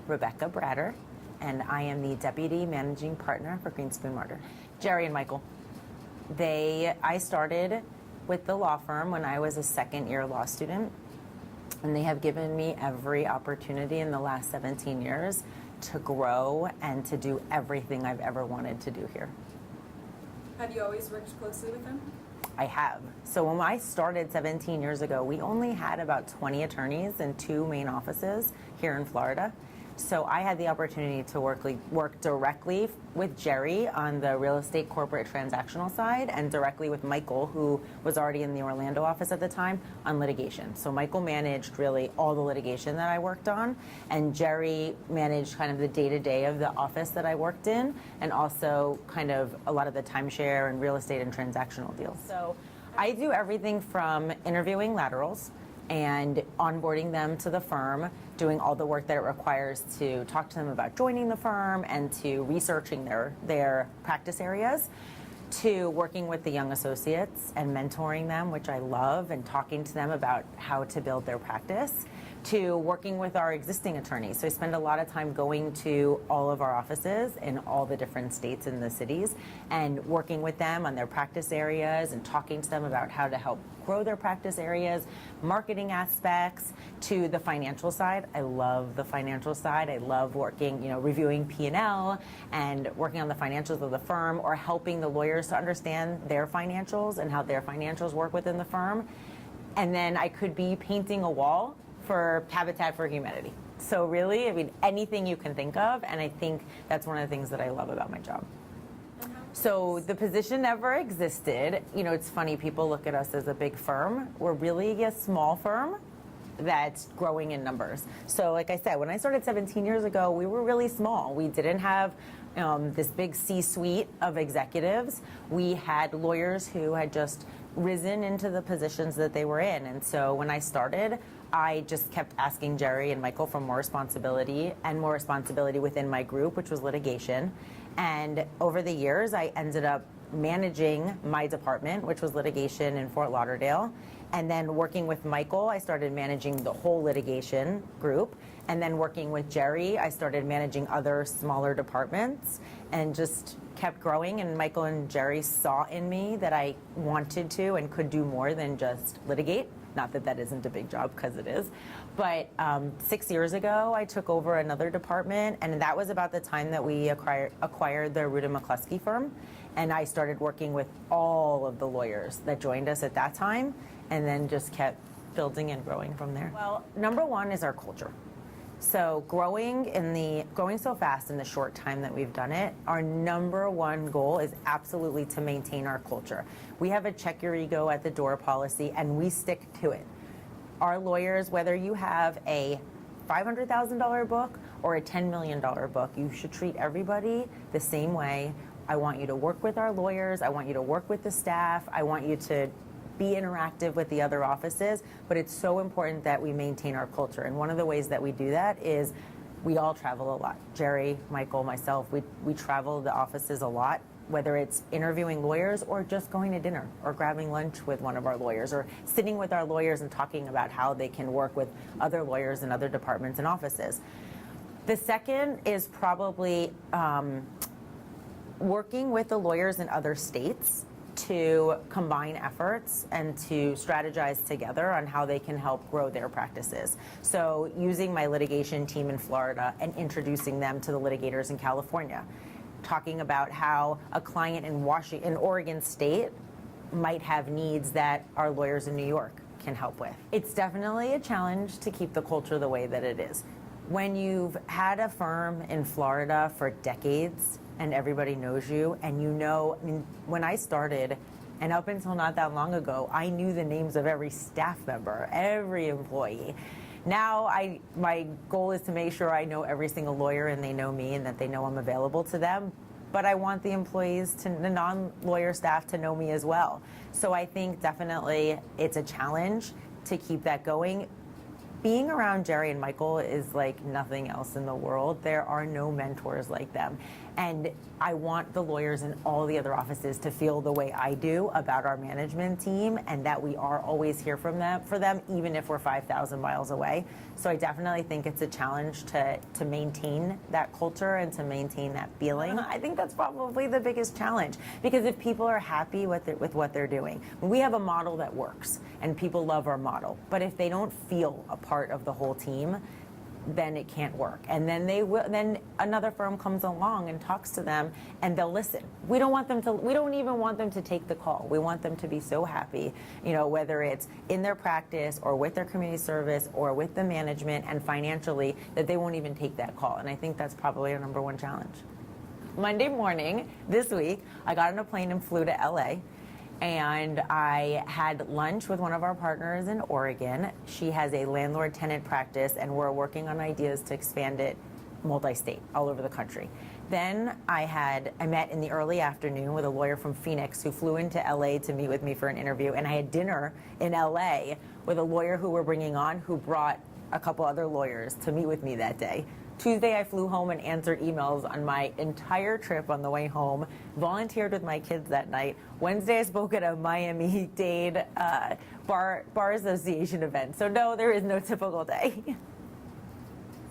Rebecca Bratter, and I am the Deputy Managing Partner for Greenspoon and Marder. Gerry and Michael. I started with the law firm when I was a second-year law student, and they have given me every opportunity in the last 17 years to grow and to do everything I've ever wanted to do here. Have you always worked closely with them? I have. So when I started 17 years ago, we only had about 20 attorneys in 2 main offices here in Florida. So I had the opportunity to work directly with Gerry on the real estate corporate transactional side, and directly with Michael, who was already in the Orlando office at the time, on litigation. So Michael managed really all the litigation that I worked on, and Gerry managed kind of the day-to-day of the office that I worked in, and also kind of a lot of the timeshare and real estate and transactional deals. So I do everything from interviewing laterals and onboarding them to the firm, doing all the work that it requires to talk to them about joining the firm and to researching their practice areas, to working with the young associates and mentoring them, which I love, and talking to them about how to build their practice, to working with our existing attorneys. So I spend a lot of time going to all of our offices in all the different states and the cities and working with them on their practice areas and talking to them about how to help grow their practice areas, marketing aspects, to the financial side. I love the financial side. I love working, reviewing P&L and working on the financials of the firm, or helping the lawyers to understand their financials and how their financials work within the firm. And then I could be painting a wall for Habitat for Humanity. So really, anything you can think of, and I think that's one of the things that I love about my job. So the position never existed. It's funny, people look at us as a big firm. We're really a small firm that's growing in numbers. So like I said, when I started 17 years ago, we were really small. We didn't have this big C-suite of executives. We had lawyers who had just risen into the positions that they were in. And so when I started, I just kept asking Gerry and Michael for more responsibility and more responsibility within my group, which was litigation. And over the years, I ended up managing my department, which was litigation in Fort Lauderdale. And then working with Michael, I started managing the whole litigation group. And then working with Gerry, I started managing other smaller departments, and just kept growing. And Michael and Gerry saw in me that I wanted to and could do more than just litigate. Not that that isn't a big job, because it is. But 6 years ago, I took over another department, and that was about the time that we acquired the Ruta McCluskey firm. And I started working with all of the lawyers that joined us at that time, and then just kept building and growing from there. Well, number one is our culture. So growing so fast in the short time that we've done it, our number one goal is absolutely to maintain our culture. We have a check your ego at the door policy, and we stick to it. Our lawyers, whether you have a $500,000 book or a $10 million book, you should treat everybody the same way. I want you to work with our lawyers. I want you to work with the staff. I want you to be interactive with the other offices, but it's so important that we maintain our culture. And one of the ways that we do that is we all travel a lot. Gerry, Michael, myself, we travel the offices a lot, whether it's interviewing lawyers or just going to dinner or grabbing lunch with one of our lawyers, or sitting with our lawyers and talking about how they can work with other lawyers in other departments and offices. The second is probably working with the lawyers in other states to combine efforts and to strategize together on how they can help grow their practices. So using my litigation team in Florida and introducing them to the litigators in California, talking about how a client in Oregon State might have needs that our lawyers in New York can help with. It's definitely a challenge to keep the culture the way that it is. When you've had a firm in Florida for decades, and everybody knows you, and when I started, and up until not that long ago, I knew the names of every staff member, every employee. Now my goal is to make sure I know every single lawyer and they know me and that they know I'm available to them. But I want the employees, the non-lawyer staff, to know me as well. So I think definitely it's a challenge to keep that going, being around Gerry and Michael is like nothing else in the world. There are no mentors like them. And I want the lawyers in all the other offices to feel the way I do about our management team, and that we are always here for them, even if we're 5,000 miles away. So I definitely think it's a challenge to maintain that culture and to maintain that feeling. I think that's probably the biggest challenge, because if people are happy with what they're doing, we have a model that works and people love our model. But if they don't feel a part of the whole team, then it can't work. And then then another firm comes along and talks to them, and they'll listen. We don't even want them to take the call. We want them to be so happy, whether it's in their practice or with their community service or with the management and financially, that they won't even take that call. And I think that's probably our number one challenge. Monday morning this week, I got on a plane and flew to LA. And I had lunch with one of our partners in Oregon. She has a landlord-tenant practice, and we're working on ideas to expand it multi-state, all over the country. Then I met in the early afternoon with a lawyer from Phoenix who flew into LA to meet with me for an interview, and I had dinner in LA with a lawyer who we're bringing on, who brought a couple other lawyers to meet with me that day. Tuesday, I flew home and answered emails on my entire trip on the way home, volunteered with my kids that night. Wednesday, I spoke at a Miami-Dade Bar Association event. So no, there is no typical day.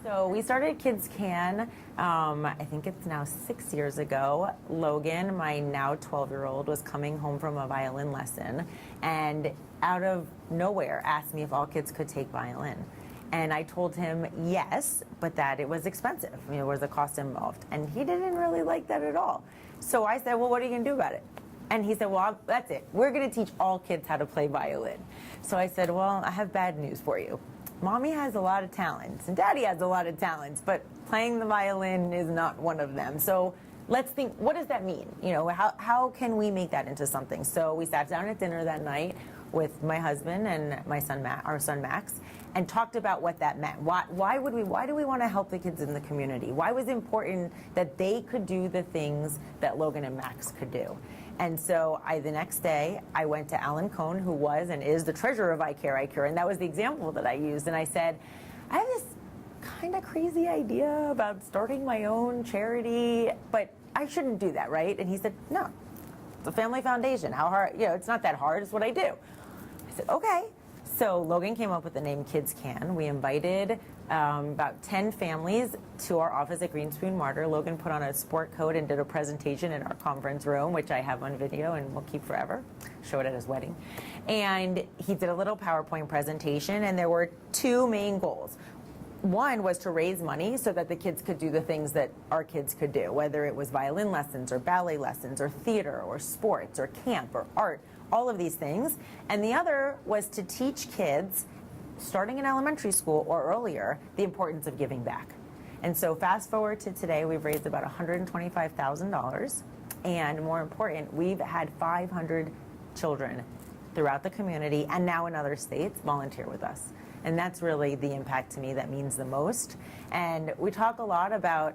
So we started Kids Can, I think it's now 6 years ago. Logan, my now 12-year-old, was coming home from a violin lesson and out of nowhere asked me if all kids could take violin. And I told him yes, but that it was expensive. There was a cost involved. And he didn't really like that at all. So I said, well, what are you going to do about it? And he said, well, that's it. We're going to teach all kids how to play violin. So I said, well, I have bad news for you. Mommy has a lot of talents, and Daddy has a lot of talents, but playing the violin is not one of them. So let's think, what does that mean? How can we make that into something? So we sat down at dinner that night with my husband and our son Max, and talked about what that meant. Why do we want to help the kids in the community? Why was it important that they could do the things that Logan and Max could do? And so the next day, I went to Alan Cohn, who was and is the treasurer of iCare, and that was the example that I used. And I said, I have this kind of crazy idea about starting my own charity, but I shouldn't do that, right? And he said, no, it's a family foundation. How hard? It's not that hard. It's what I do. I said, okay. So Logan came up with the name Kids Can. We invited about 10 families to our office at Greenspoon and Marder. Logan put on a sport coat and did a presentation in our conference room, which I have on video and will keep forever. Show it at his wedding. And he did a little PowerPoint presentation, and there were two main goals. One was to raise money so that the kids could do the things that our kids could do, whether it was violin lessons or ballet lessons or theater or sports or camp or art, all of these things. And the other was to teach kids, starting in elementary school or earlier, the importance of giving back. And so fast forward to today, we've raised about $125,000. And more important, we've had 500 children throughout the community and now in other states volunteer with us. And that's really the impact to me that means the most. And we talk a lot about,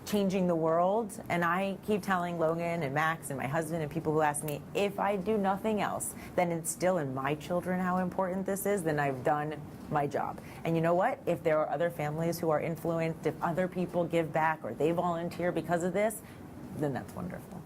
changing the world. And I keep telling Logan and Max and my husband and people who ask me, if I do nothing else, then instill in my children how important this is, then I've done my job. And you know what? If there are other families who are influenced, if other people give back or they volunteer because of this, then that's wonderful.